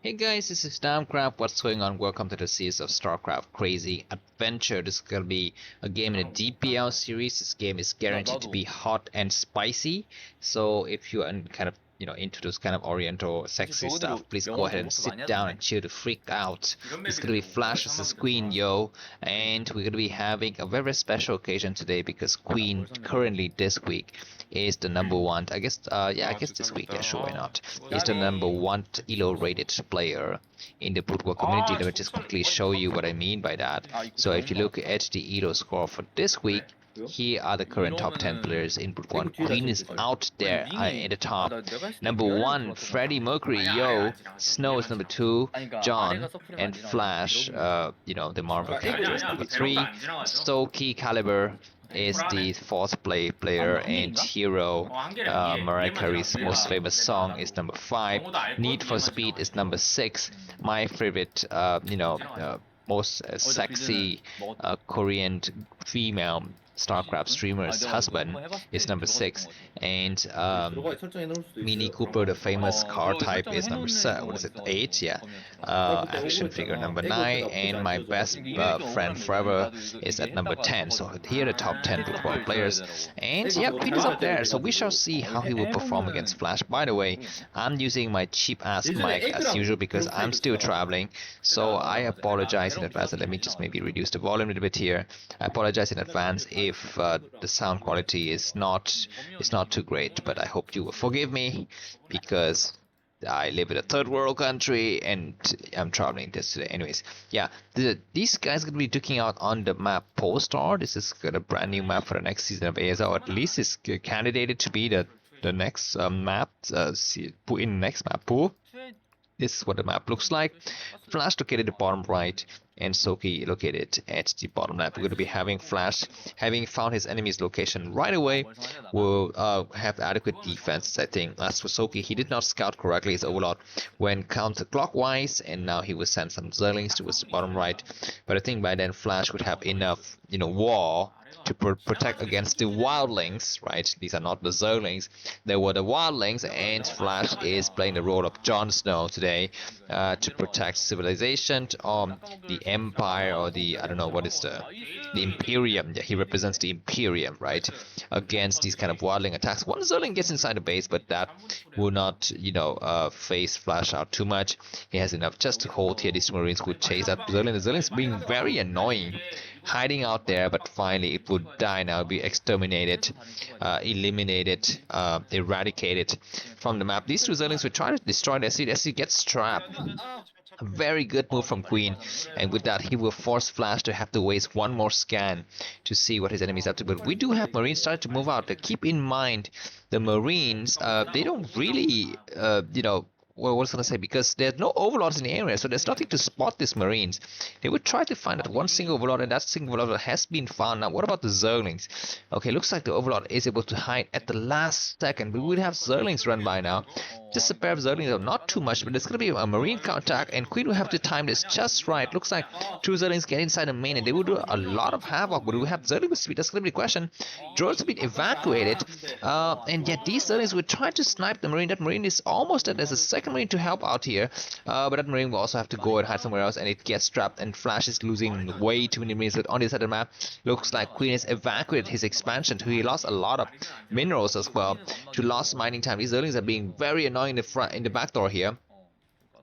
Hey guys, this is Namcraft. What's going on? Welcome to the series of Starcraft Crazy Adventure. This is gonna be a game in the DPL series. This game is guaranteed to be hot and spicy. So if you are kind of into those kind of oriental sexy stuff, please go ahead and sit down and chill the freak out. It's gonna be Flash vs Queen, yo, and we're gonna be having a very special occasion today because Queen currently this week is the number one. I guess this week, yeah, sure, why not? Is the number one elo rated player in the broodwar community. Let me just quickly show you what I mean by that. So if you look at the elo score for this week, here are the current top 10 players in broodwar. Queen is out there at the top. Number 1, Freddie Mercury, yo. Snow is number 2, John, and Flash, the Marvel characters. Number 3, Stokey Caliber is the fourth player, and Hero, Mariah Carey's most famous song, is number 5. Need for Speed is number 6. My favorite, most sexy Korean female Starcraft streamer's husband is number 6, and Mini Cooper, the famous car type, is number 7. What is it? 8? Yeah. Action figure number 9, and my best friend forever is at number 10. So here are the top 10 football players, and yeah, Queen is up there. So we shall see how he will perform against Flash. By the way, I'm using my cheap ass mic as usual because I'm still traveling, so I apologize in advance. Let me just maybe reduce the volume a little bit here. I apologize in advance if the sound quality is not too great, but I hope you will forgive me because I live in a third world country and I'm traveling this today. Anyways, yeah, these guys are gonna be duking out on the map Polestar. This is a brand new map for the next season of ASL, or at least it's candidated to be the next map put in the next map pool. This is what the map looks like. Flash located at the bottom right, and Soki located at the bottom left. We're going to be having Flash, having found his enemy's location right away, will have adequate defenses, I think. As for Soki, he did not scout correctly his overlord when counterclockwise, and now he will send some Zerlings towards the bottom right. But I think by then Flash would have enough, wall to protect against the wildlings, right? These are not the Zerglings, they were the wildlings, and Flash is playing the role of Jon Snow today to protect civilization, the Empire, or the, I don't know, what is the Imperium. Yeah, he represents the Imperium, right? Against these kind of wildling attacks. One Zerling gets inside the base, but that will not, phase Flash out too much. He has enough just to hold here. These Marines would chase that Zerling. The Zerling's being very annoying, hiding out there, but finally it would die now, be exterminated, eliminated, eradicated from the map. These two Zerlings would try to destroy the SC. The SC gets trapped. A very good move from Queen, and with that he will force Flash to have to waste one more scan to see what his enemies up to. But we do have Marines start to move out. Keep in mind, the Marines, they don't really, well, what was I gonna say? Because there's no overlords in the area, so there's nothing to spot these Marines. They would try to find that one single overlord, and that single overlord has been found. Now, what about the Zerglings? Okay, looks like the overlord is able to hide at the last second. We would have Zerglings run by now. Just a pair of Zerglings, not too much, but there's going to be a Marine counterattack, and Queen will have to time this just right. Looks like two Zerglings get inside the main, and they will do a lot of havoc. But we have Zerglings with speed. That's going to be the question. Drones have been evacuated, and yet these Zerglings will try to snipe the Marine. That Marine is almost dead. There's a second Marine to help out here, but that Marine will also have to go and hide somewhere else, and it gets trapped, and Flash is losing way too many Marines. But on the side of the map, looks like Queen has evacuated his expansion, so he lost a lot of minerals as well to lost mining time. These Zerglings are being very annoying in the back door here.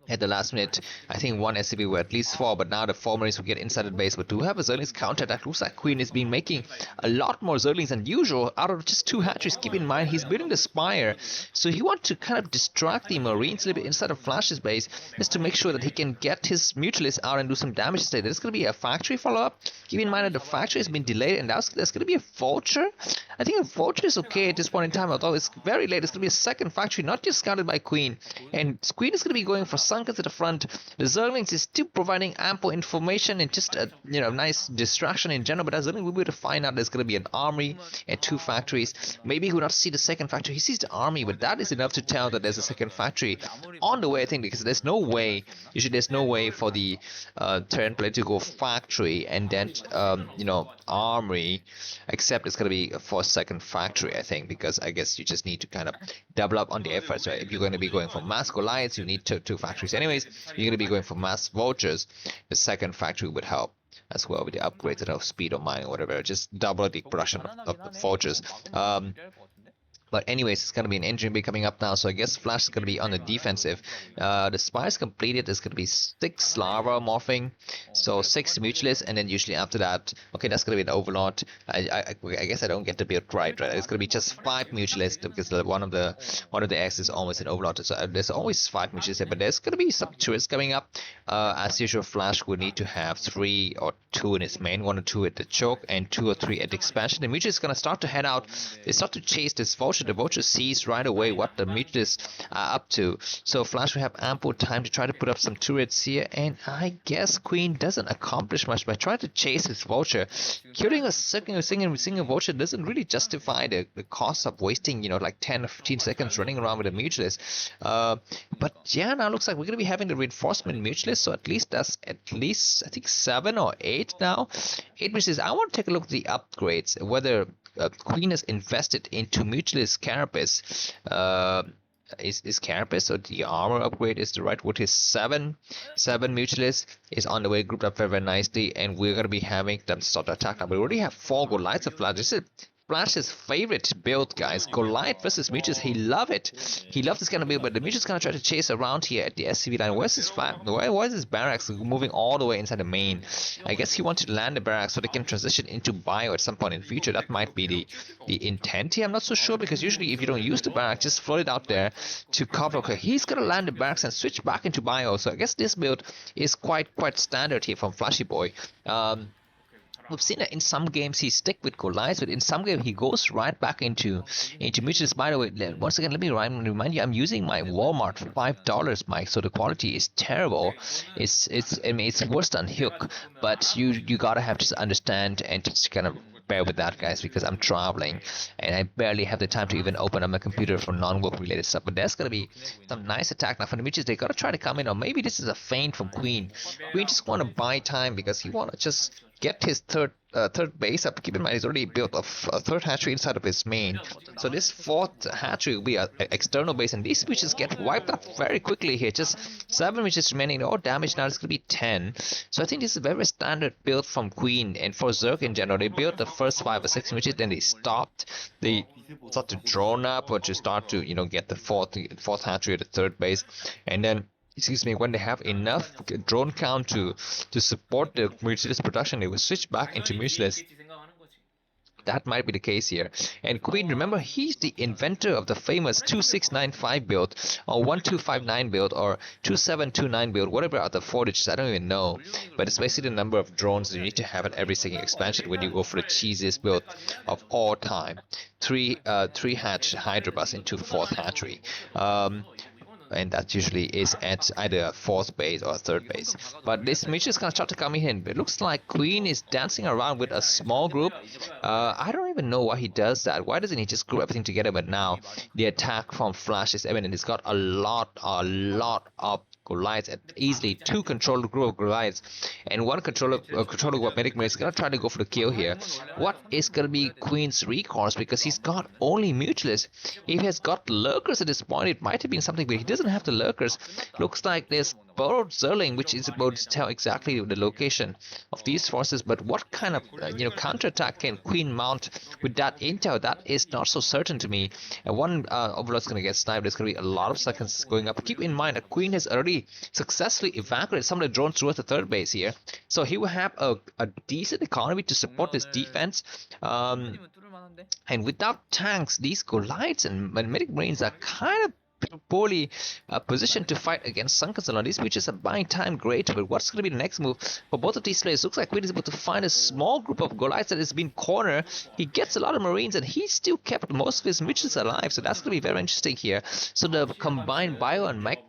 At the last minute, I think one SCP were at least 4, but now the 4 Marines will get inside the base. But do have a Zerlings counter that looks like Queen is being making a lot more Zerlings than usual out of just 2 hatcheries. Keep in mind, he's building the Spire, so he wants to kind of distract the Marines a little bit inside of Flash's base, just to make sure that he can get his Mutualists out and do some damage today. There's going to be a factory follow-up. Keep in mind that the factory has been delayed, and there's going to be a Vulture. I think a Vulture is okay at this point in time, although it's very late. It's going to be a second factory, not just scouted by Queen, and Queen is going to be going for some bunkers at the front. The Zerglings is still providing ample information and just a nice distraction in general, but as Zergling will be able to find out there's going to be an army and 2 factories. Maybe he will not see the second factory. He sees the army, but that is enough to tell that there's a second factory on the way, I think, because there's no way, usually there's no way for the Terran player to go factory and then army, except it's going to be for a second factory, I think, because I guess you just need to kind of double up on the efforts, right? If you're going to be going for mass Goliaths, you need two factories anyways. You're going to be going for mass vultures, the second factory would help as well with the upgrades of speed of mining or whatever. Just double the production of vultures. But anyways, it's going to be an engine bay coming up now, so I guess Flash is going to be on the defensive. The spies completed, there's going to be 6 larva morphing, so 6 mutualists, and then usually after that, okay, that's going to be an overlord. I guess I don't get the build right? It's going to be just 5 mutualists, because one of the eggs is almost an overlord, so there's always 5 mutualists there, but there's going to be some tourists coming up. As usual, Flash will need to have 3 or 2 in his main, 1 or 2 at the choke, and 2 or 3 at the expansion. The mutualist is going to start to head out. They start to chase this vulture. The vulture sees right away what the mutualists are up to, so Flash will have ample time to try to put up some turrets here, and I guess Queen doesn't accomplish much by trying to chase his vulture. Killing a single vulture doesn't really justify the cost of wasting like 10 or 15 seconds running around with a mutualist. But yeah, now looks like we're going to be having the reinforcement mutualist, so at least that's I think 7 or 8 now. 8 mutualists. I want to take a look at the upgrades, whether Queen has invested into mutualist carapace. Is carapace, or the armor upgrade is the right word. Is 7 mutualists is on the way, grouped up very nicely, and we're going to be having them start to attack now. We already have 4 Goliaths of Flash. This is Flash's favorite build, guys. Goliath versus Mutuals. He love it. He loves this kind of build, but the Mutuals gonna try to chase around here at the SCV line. Where's his flag? Why is his barracks moving all the way inside the main? I guess he wanted to land the barracks so they can transition into bio at some point in the future. That might be the intent here. I'm not so sure, because usually if you don't use the barracks, just float it out there to cover. Okay, he's gonna land the barracks and switch back into bio. So I guess this build is quite standard here from Flashy Boy. We've seen that in some games he stick with Goliath, but in some games he goes right back into mutuals. By the way, once again, let me remind you, I'm using my Walmart $5 mic, so the quality is terrible. I mean, it's worse than Hook, but you gotta have to understand and just kind of bear with that, guys, because I'm traveling and I barely have the time to even open up my computer for non-work related stuff. But there's gonna be some nice attack now from the Mutuals. They gotta try to come in, or maybe this is a feint from Queen. Queen just want to buy time because he want to just get his third base up. Keep in mind, he's already built a third hatchery inside of his main, so this 4th hatchery will be an external base, and these witches get wiped up very quickly here. Just 7 witches remaining. All damage now is going to be 10. So I think this is a very standard build from Queen, and for Zerg in general. They built the first 5 or 6 witches, then they stopped. They start to drone up, or to start to get the 4th hatchery at the 3rd base, and then when they have enough drone count to support the mutualist production, they will switch back into mutualist. That might be the case here. And Queen, remember, he's the inventor of the famous 2695 build, or 1259 build, or 2729 build, whatever are the 4 digits, I don't even know. But it's basically the number of drones you need to have at every single expansion when you go for the cheesiest build of all time. 3 hatch Hydra bus into 4th hatchery. And that usually is at either a 4th base or a 3rd base. But this mission is gonna start to come in. It looks like Queen is dancing around with a small group. I don't even know why he does that. Why doesn't he just group everything together? But now the attack from Flash is evident. It's got a lot of Goliaths, at easily 2 controller group of Goliaths, and 1 controller group of Medic Marine is gonna try to go for the kill here. What is gonna be Queen's recourse? Because he's got only mutualists. If he has got lurkers at this point, it might have been something, but he doesn't have the lurkers. Looks like there's borrowed Zerling, which is about to tell exactly the location of these forces. But what kind of counterattack can Queen mount with that intel? That is not so certain to me. And one overlord's gonna get sniped. There's gonna be a lot of seconds going up. Keep in mind that Queen has already successfully evacuated some of the drones towards the 3rd base here, so he will have a decent economy to support this defense. And without tanks, these Goliaths and Medic Marines are kind of poorly positioned to fight against Sunken alone. These Witches are buying time great, but what's going to be the next move for both of these players? Looks like Queen is able to find a small group of Goliaths that has been cornered. He gets a lot of Marines, and he still kept most of his Witches alive, so that's going to be very interesting here. So the combined bio and mech,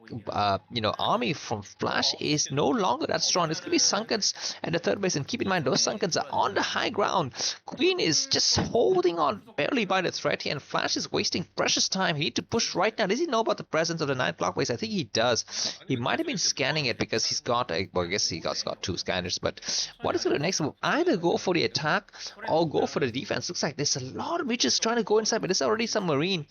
army from Flash is no longer that strong. There's going to be Sunkens at the third base, and keep in mind those Sunkens are on the high ground. Queen is just holding on barely by the thread here, and Flash is wasting precious time. He need to push right now. Does he know about the presence of the 9 o'clock base? I think he does. He might have been scanning it because he's got I guess he got 2 scanners. But what is going to the next move? Either go for the attack or go for the defense. Looks like there's a lot of witches trying to go inside, but there's already some Marine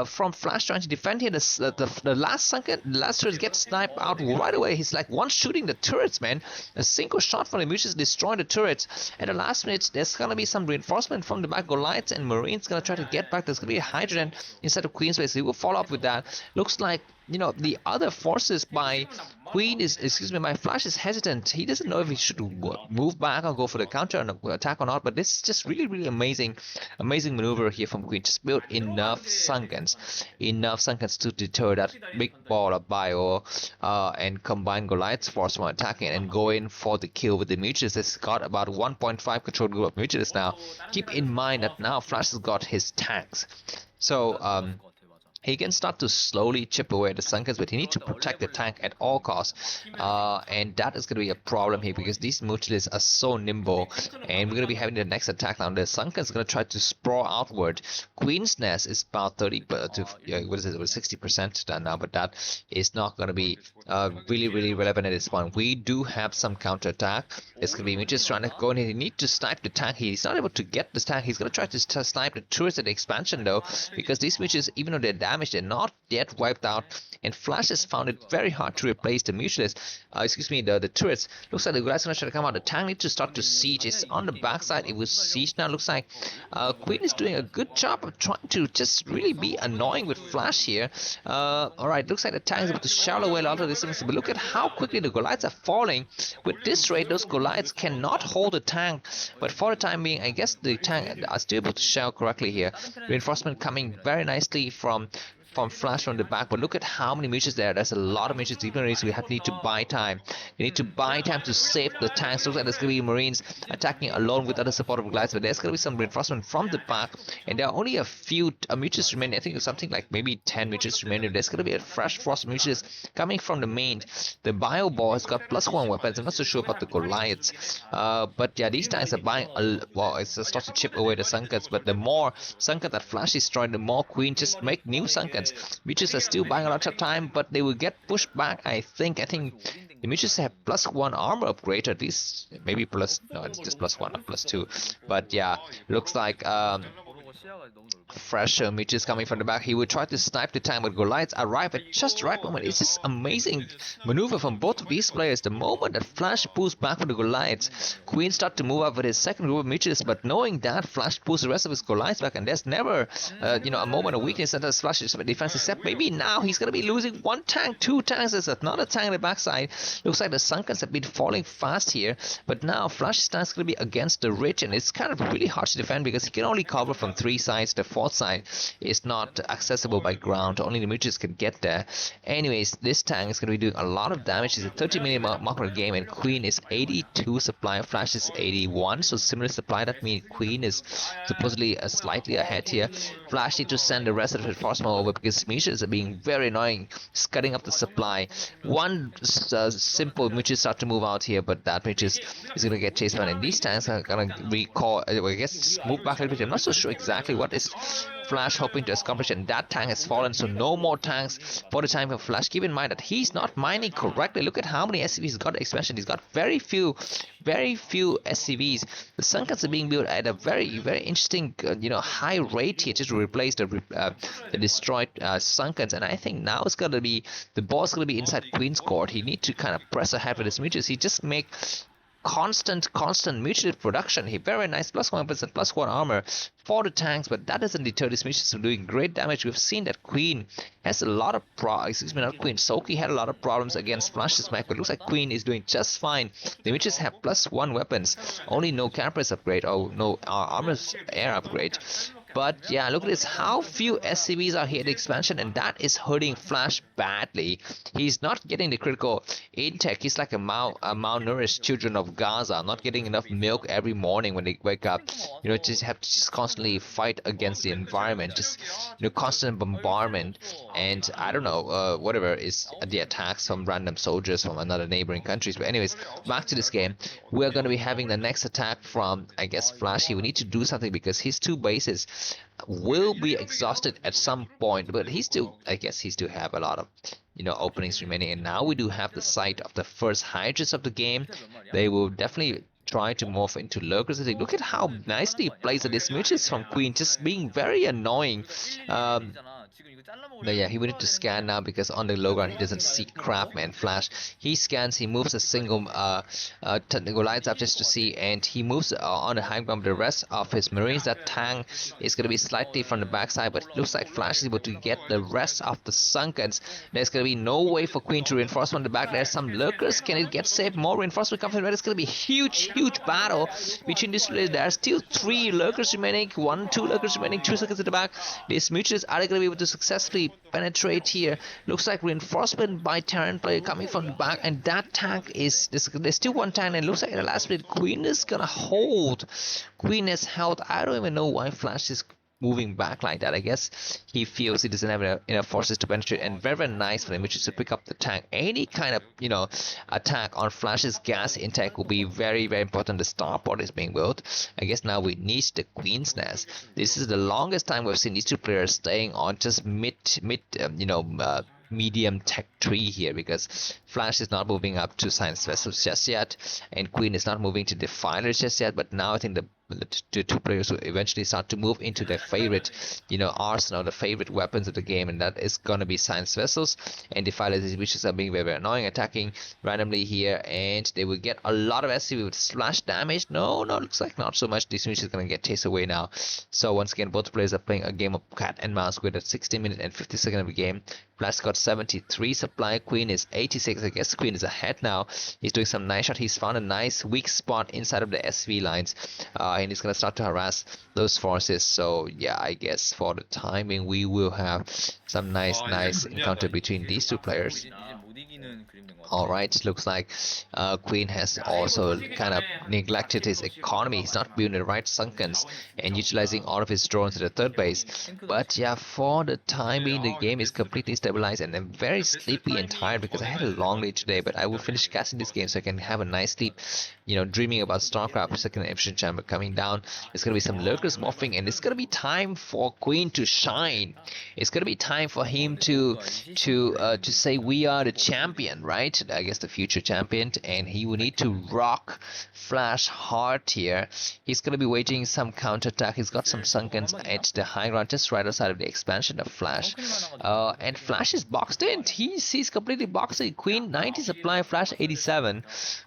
from Flash trying to defend here. The last turret gets sniped out right away. He's like one shooting the turrets, man. A single shot from the witches destroying the turrets. At the last minute, there's gonna be some reinforcement from the back. Goliaths and Marines gonna try to get back. There's gonna be a Hydrogen inside of Queen's base. He will follow up with that. Looks like the other forces by my Flash is hesitant. He doesn't know if he should move back or go for the counter and attack or not, but this is just really amazing maneuver here from Queen. Just build enough Sunkens to deter that big ball of bio and combine Goliath's force from attacking and go in for the kill with the Mutuals. It's got about 1.5 control group of Mutuals now. Keep in mind that now Flash has got his tanks, so he can start to slowly chip away at the Sunkens, but he needs to protect the tank at all costs. And that is going to be a problem here because these Mutualists are so nimble. And we're going to be having the next attack now. The Sunkens are going to try to sprawl outward. Queen's Nest is about 60% done now, but that is not going to be really relevant at this point. We do have some counter attack. It's going to be Mutualists trying to go in. He needs to snipe the tank. He's not able to get this tank. He's going to try to snipe the turrets at the expansion though, because these Mutualists, even though they're damaged, they're not yet wiped out, and Flash has found it very hard to replace the Mutualists. The turrets. Looks like the guys gonna try to come out. The tank needs to start to siege. It's on the backside. It was siege now. Looks like Queen is doing a good job of trying to just really be annoying with Flash here. Alright, looks like the tank is able to shallow away a lot of this, but look at how quickly the Goliaths are falling. With this rate, those Goliaths cannot hold the tank, but for the time being, I guess the tank are still able to shell correctly here. Reinforcement coming very nicely from Flash from the back, but look at how many Mutuals there. There's a lot of Mutuals. Even we need to buy time. You need to buy time to save the tanks. Looks like there's going to be Marines attacking alone with other supportive glides, but there's going to be some reinforcement from the back, and there are only a few Mutuals remaining. I think it's something like maybe 10 Mutuals remaining. There's going to be a fresh force of Mutuals coming from the main. The Bio Ball has got +1 weapons. I'm not so sure about the Goliaths, but yeah, these tanks are buying it's starting to chip away the Sunkens, but the more Sunkens that Flash destroyed, the more Queen just make new Sunkens. Witches are still buying a lot of time, but they will get pushed back. I think the Witches have +1 armor upgrade, at least maybe it's just +1 or +2. But yeah, looks like fresh Witches coming from the back. He would try to snipe the tank, but Goliaths arrive at just the right moment. It's just amazing maneuver from both of these players. The moment that Flash pulls back with the Goliaths, Queen start to move up with his second group of Witches, but knowing that Flash pulls the rest of his Goliaths back, and there's never a moment of weakness that does Flash's defense, except maybe now he's going to be losing 1 tank, 2 tanks. There's another tank on the backside. Looks like the Sunkens have been falling fast here, but now Flash's tank is going to be against the ridge, and it's kind of really hard to defend because he can only cover from 3 sides. The 4th side is not accessible by ground. Only the Mutuals can get there. Anyways, this tank is going to be doing a lot of damage. It's a 30-minute mark per game, and Queen is 82 supply. Flash is 81, so similar supply. That means Queen is supposedly slightly ahead here. Flash needs to send the rest of the reinforcement over because Mutuals are being very annoying, cutting up the supply. One simple Mutuals start to move out here, but that Mutuals is going to get chased down, and these tanks are going to recall. I guess just move back a little bit. I'm not so sure exactly what is Flash hoping to accomplish, and that tank has fallen, so no more tanks for the time for Flash. Keep in mind that he's not mining correctly. Look at how many SCVs he's got. Expansion, he's got very few SCVs. The Sunkens are being built at a very interesting high rate here just to replace the destroyed Sunkens, and I think now it's gonna be the ball's gonna be inside Queen's court. He needs to kind of press ahead with his Mutuals. He just make constant mutual production. He very nice +1 weapons and +1 armor for the tanks, but that doesn't deter these Mutuals from doing great damage. We've seen that Queen has a lot of Soki had a lot of problems against Flash's mech, but it looks like Queen is doing just fine. The Mutuals have +1 weapons, only no campers upgrade, no armor's air upgrade. But yeah, look at this, how few SCVs are here at expansion, and that is hurting Flash badly. He's not getting the critical intake. He's like a malnourished children of Gaza, not getting enough milk every morning when they wake up. You know, just have to just constantly fight against the environment, just, you know, constant bombardment, and I don't know, whatever is the attacks from random soldiers from another neighboring countries. But anyways, back to this game, we're going to be having the next attack from, I guess, Flashy. We need to do something because his two bases will be exhausted at some point, but he still, I guess, he still have a lot of, you know, openings remaining. And now we do have the sight of the first Hydras of the game. They will definitely try to morph into lurkers. Look at how nicely he plays this dismisses from Queen, just being very annoying. But yeah, he wanted to scan now because on the low ground he doesn't see crap, man. Flash, he scans, he moves a single technical lights up just to see, and he moves on the high ground. The rest of his marines, that tank is going to be slightly from the backside, but it looks like Flash is able to get the rest of the sunkens. There's going to be no way for Queen to reinforce from the back. There's some lurkers. Can it get saved? More reinforcement comes in. It's going to be a huge battle between these two. There are still 3 lurkers remaining, 2 lurkers remaining, 2 seconds at the back. These mutuals are going to be able to successfully penetrate here. Looks like reinforcement by Terran player coming from the back, and that tank is, there's still 1 tank, and it looks like in the last minute Queen is gonna hold. Queen has held. I don't even know why Flash is moving back like that. I guess he feels he doesn't have enough forces to penetrate, and very nice for him, which is to pick up the tank. Any kind of, you know, attack on Flash's gas intake will be very important. The starport is being built. I guess now we need the Queen's Nest. This is the longest time we've seen these two players staying on just medium tech tree here, because Flash is not moving up to science vessels just yet, and Queen is not moving to defilers just yet. But now I think the two players will eventually start to move into their favorite, you know, arsenal, the favorite weapons of the game, and that is gonna be science vessels and defilers, which are being very annoying, attacking randomly here, and they will get a lot of SCV with splash damage. No, looks like not so much. This is gonna get chased away now. So once again, both players are playing a game of cat and mouse with a 16 minute and 50 second of the game. Flash got 73 supply, Queen is 86. I guess Queen is ahead now. He's doing some nice shot. He's found a nice weak spot inside of the SV lines, and he's gonna start to harass those forces. So yeah, I guess for the timing we will have some nice encounter between these two players. Alright, looks like Queen has also kind of neglected his economy. He's not building the right sunkens and utilizing all of his drones at the third base. But yeah, for the time being, the game is completely stabilized, and I'm very sleepy and tired because I had a long day today. But I will finish casting this game so I can have a nice sleep, you know, dreaming about Starcraft second efficient chamber coming down. There's gonna be some lurkers morphing, and it's gonna be time for Queen to shine. It's gonna be time for him to say we are the champion, right? I guess the future champion, and he will need to rock Flash hard here. He's gonna be waging some counterattack. He's got some sunkens at the high ground just right outside of the expansion of Flash, and Flash is boxed in. He's completely boxed in. Queen 90 supply, Flash 87,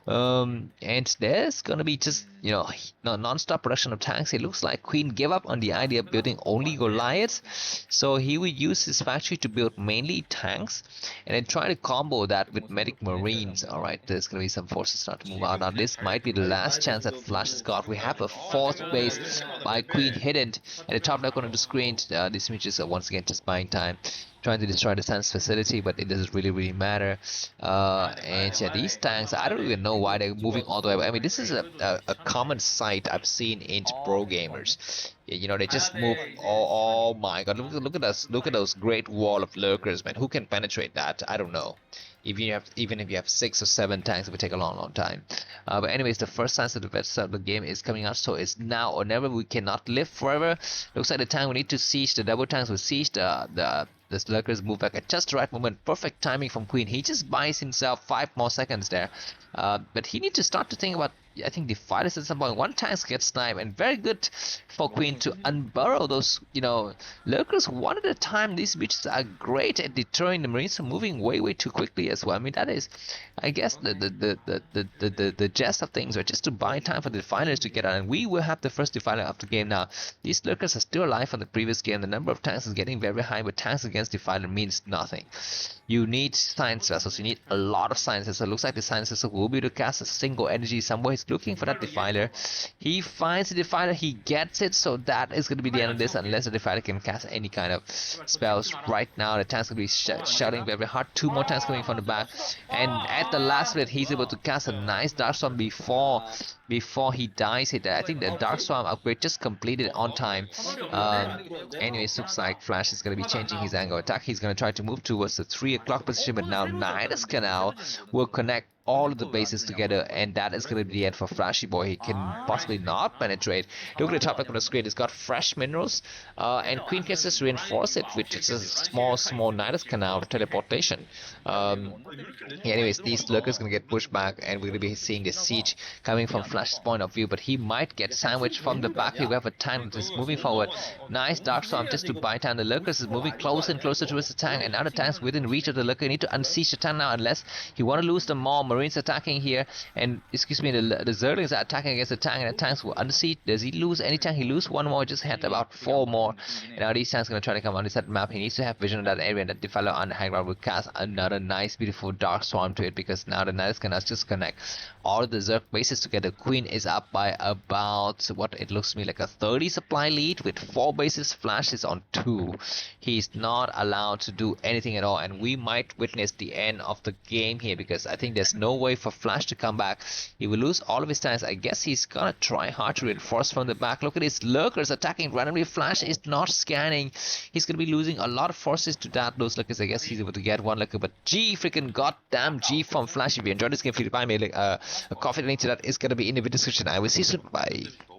and there's gonna be just, you know, non-stop production of tanks. It looks like Queen gave up on the idea of building only Goliaths, so he will use his factory to build mainly tanks and then try to combo that with medic marines. Alright, there's gonna be some forces start to move out. Now this might be the last chance that Flash has got. We have a 4th base by Queen hidden at the top left corner of the screen. These images are once again just buying time, trying to destroy the science facility, but it doesn't really matter. And yeah, these tanks, I don't even know why they're moving all the way. I mean, this is a common sight I've seen in pro gamers. You know, they just move. Oh my god, look at us, look at those great wall of lurkers, man. Who can penetrate that? I don't know. Even if you have 6 or 7 tanks, it would take a long time. But anyways, the first signs of the best of the game is coming out, so it's now or never. We cannot live forever. Looks like the tank we need to siege. The double tanks will siege. The lurkers move back at just the right moment. Perfect timing from Queen. He just buys himself 5 more seconds there. But he needs to start to think about, I think, defilers at some point. 1 tank gets sniped, and very good for Queen to unburrow those, you know, lurkers one at a time. These bitches are great at deterring the marines from moving way too quickly as well. I mean, that is, I guess, the gist of things, or just to buy time for the defilers to get out. And we will have the first defiler of the game now. These lurkers are still alive from the previous game. The number of tanks is getting very high, but tanks against defiler means nothing. You need science vessels. You need a lot of science vessels. It looks like the science vessel will be able to cast a single energy somewhere. He's looking for that defiler. He finds the defiler, he gets it, so that is going to be the end of this unless the defiler can cast any kind of spells. Right now the tank's going to be shouting very hard. 2 more tanks coming from the back, and at the last minute he's able to cast a nice Dark Storm before he dies. I think the Dark Storm upgrade just completed on time. Anyways, looks like Flash is going to be changing his angle attack. He's going to try to move towards the 3 o'clock position, but now Nidus Canal will connect all of the bases together, and that is going to be the end for Flashy Boy. He can possibly not penetrate. Look at the top left of the screen, it's got fresh minerals, and Queen can just reinforce it with just a small Nidus Canal teleportation. Anyways, these lurkers going to get pushed back, and we're going to be seeing the siege coming from Flash's point of view, but he might get sandwiched from the back. We have a tank that is moving forward. Nice Dark Storm just to bite down the lurkers. Is moving closer and closer towards the tank, and now the tank's within reach of the lurker. You need to unsiege the tank now, unless you want to lose them more. Marines attacking here, and excuse me, the Zerglings are attacking against the tank, and the tanks will unseat. Does he lose any tank? He lose 1 more, just had about 4 more. And now these tanks going to try to come on this map. He needs to have vision of that area, and that Defiler on the high ground will cast another nice beautiful Dark Swarm to it, because now the Nidus can just connect all the Zerg bases together. Queen is up by about what it looks to me like a 30 supply lead with 4 bases. Flash is on 2. He's not allowed to do anything at all, and we might witness the end of the game here, because I think there's no way for Flash to come back. He will lose all of his tanks. I guess he's gonna try hard to reinforce from the back. Look at his lurkers attacking randomly. Flash is not scanning. He's gonna be losing a lot of forces to those lurkers. I guess he's able to get 1 lurker, but G freaking goddamn G from Flash. If you enjoyed this game, feel free to buy me a coffee. Link to that is gonna be in the video description. I will see you soon. Bye.